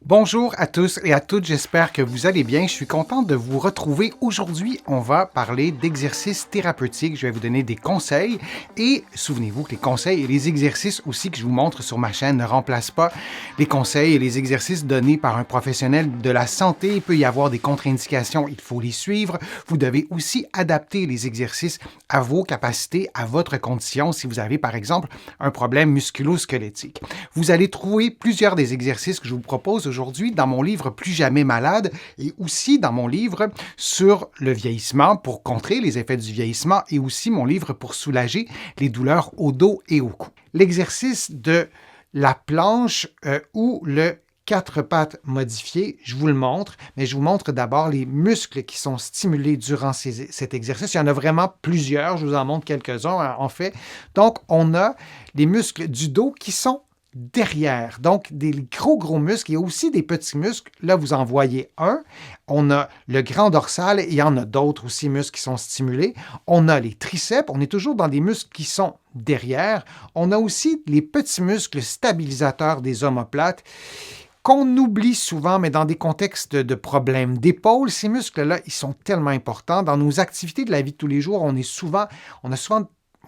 Bonjour à tous et à toutes, j'espère que vous allez bien. Je suis content de vous retrouver. Aujourd'hui, on va parler d'exercices thérapeutiques. Je vais vous donner des conseils et souvenez-vous que les conseils et les exercices aussi que je vous montre sur ma chaîne ne remplacent pas les conseils et les exercices donnés par un professionnel de la santé. Il peut y avoir des contre-indications, il faut les suivre. Vous devez aussi adapter les exercices à vos capacités, à votre condition si vous avez par exemple un problème musculo-squelettique. Vous allez trouver plusieurs des exercices que je vous propose aujourd'hui dans mon livre Plus jamais malade et aussi dans mon livre sur le vieillissement pour contrer les effets du vieillissement et aussi mon livre pour soulager les douleurs au dos et au cou. L'exercice de la planche ou le quatre pattes modifiées, je vous le montre, mais je vous montre d'abord les muscles qui sont stimulés durant cet exercice. Il y en a vraiment plusieurs, je vous en montre quelques-uns en fait. Donc, on a les muscles du dos qui sont derrière. Donc, des gros muscles. Il y a aussi des petits muscles. Là, vous en voyez un. On a le grand dorsal. Il y en a d'autres aussi muscles qui sont stimulés. On a les triceps. On est toujours dans des muscles qui sont derrière. On a aussi les petits muscles stabilisateurs des omoplates qu'on oublie souvent, mais dans des contextes de problèmes d'épaule. Ces muscles-là, ils sont tellement importants. Dans nos activités de la vie de tous les jours, on a souvent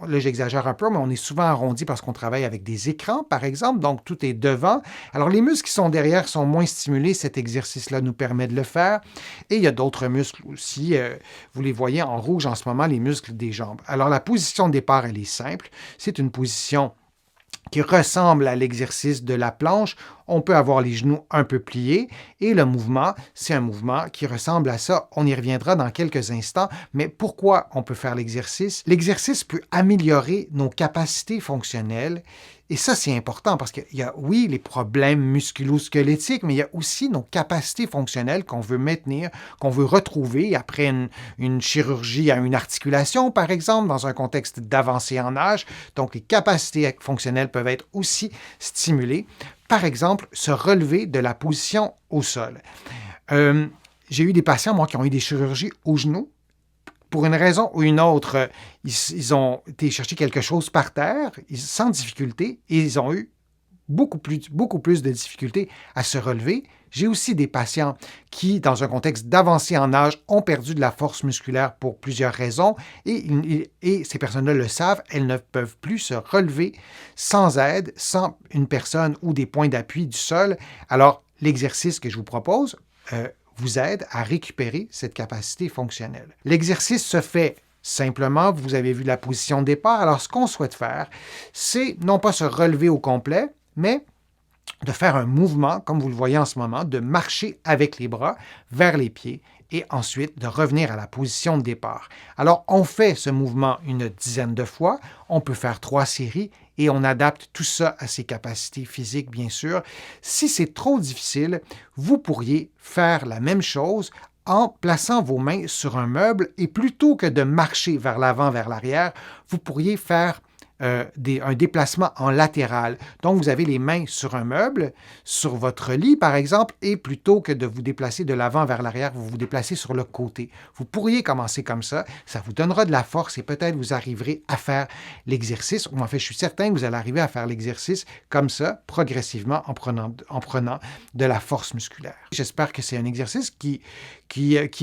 là, j'exagère un peu, mais on est souvent arrondi parce qu'on travaille avec des écrans, par exemple, donc tout est devant. Alors, les muscles qui sont derrière sont moins stimulés. Cet exercice-là nous permet de le faire. Et il y a d'autres muscles aussi. Vous les voyez en rouge en ce moment, les muscles des jambes. Alors, la position de départ, elle est simple. C'est une position qui ressemble à l'exercice de la planche. On peut avoir les genoux un peu pliés et le mouvement, c'est un mouvement qui ressemble à ça. On y reviendra dans quelques instants, mais pourquoi on peut faire l'exercice? L'exercice peut améliorer nos capacités fonctionnelles et ça, c'est important parce qu'il y a, oui, les problèmes musculo-squelettiques, mais il y a aussi nos capacités fonctionnelles qu'on veut maintenir, qu'on veut retrouver après une chirurgie à une articulation, par exemple, dans un contexte d'avancée en âge. Donc, les capacités fonctionnelles peuvent être aussi stimulées. Par exemple, se relever de la position au sol. J'ai eu des patients, moi, qui ont eu des chirurgies au genou. Pour une raison ou une autre, ils ont été chercher quelque chose par terre, sans difficulté, et ils ont eu beaucoup plus de difficultés à se relever. J'ai aussi des patients qui, dans un contexte d'avancée en âge, ont perdu de la force musculaire pour plusieurs raisons et ces personnes-là le savent, elles ne peuvent plus se relever sans aide, sans une personne ou des points d'appui du sol. Alors, l'exercice que je vous propose vous aide à récupérer cette capacité fonctionnelle. L'exercice se fait simplement, vous avez vu la position de départ. Alors, ce qu'on souhaite faire, c'est non pas se relever au complet, mais de faire un mouvement, comme vous le voyez en ce moment, de marcher avec les bras vers les pieds et ensuite de revenir à la position de départ. Alors, on fait ce mouvement une dizaine de fois. On peut faire 3 séries et on adapte tout ça à ses capacités physiques, bien sûr. Si c'est trop difficile, vous pourriez faire la même chose en plaçant vos mains sur un meuble et plutôt que de marcher vers l'avant, vers l'arrière, vous pourriez faire un déplacement en latéral. Donc, vous avez les mains sur un meuble, sur votre lit, par exemple, et plutôt que de vous déplacer de l'avant vers l'arrière, vous vous déplacez sur le côté. Vous pourriez commencer comme ça vous donnera de la force et peut-être vous arriverez à faire l'exercice, ou en fait, je suis certain que vous allez arriver à faire l'exercice comme ça, progressivement, en prenant de la force musculaire. J'espère que c'est un exercice qui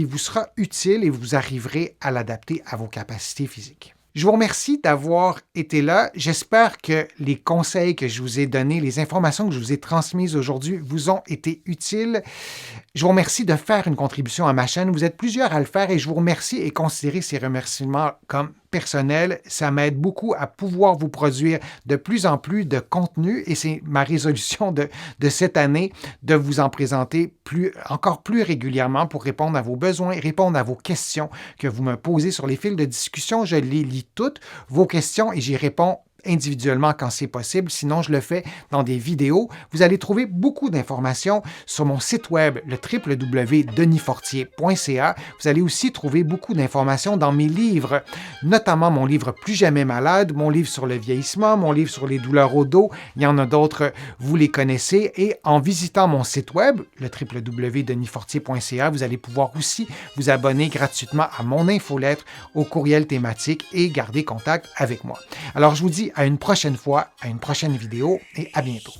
vous sera utile et vous arriverez à l'adapter à vos capacités physiques. Je vous remercie d'avoir été là. J'espère que les conseils que je vous ai donnés, les informations que je vous ai transmises aujourd'hui vous ont été utiles. Je vous remercie de faire une contribution à ma chaîne. Vous êtes plusieurs à le faire et je vous remercie et considérez ces remerciements comme personnels. Ça m'aide beaucoup à pouvoir vous produire de plus en plus de contenu et c'est ma résolution de cette année de vous en présenter encore plus régulièrement pour répondre à vos besoins, répondre à vos questions que vous me posez sur les fils de discussion. Je les lis toutes, vos questions, et j'y réponds individuellement quand c'est possible. Sinon, je le fais dans des vidéos. Vous allez trouver beaucoup d'informations sur mon site web, le www.denisfortier.ca. Vous allez aussi trouver beaucoup d'informations dans mes livres, notamment mon livre Plus jamais malade, mon livre sur le vieillissement, mon livre sur les douleurs au dos. Il y en a d'autres, vous les connaissez. Et en visitant mon site web, le www.denisfortier.ca, vous allez pouvoir aussi vous abonner gratuitement à mon infolettre, au courriel thématique et garder contact avec moi. Alors, je vous dis à une prochaine fois, à une prochaine vidéo et à bientôt.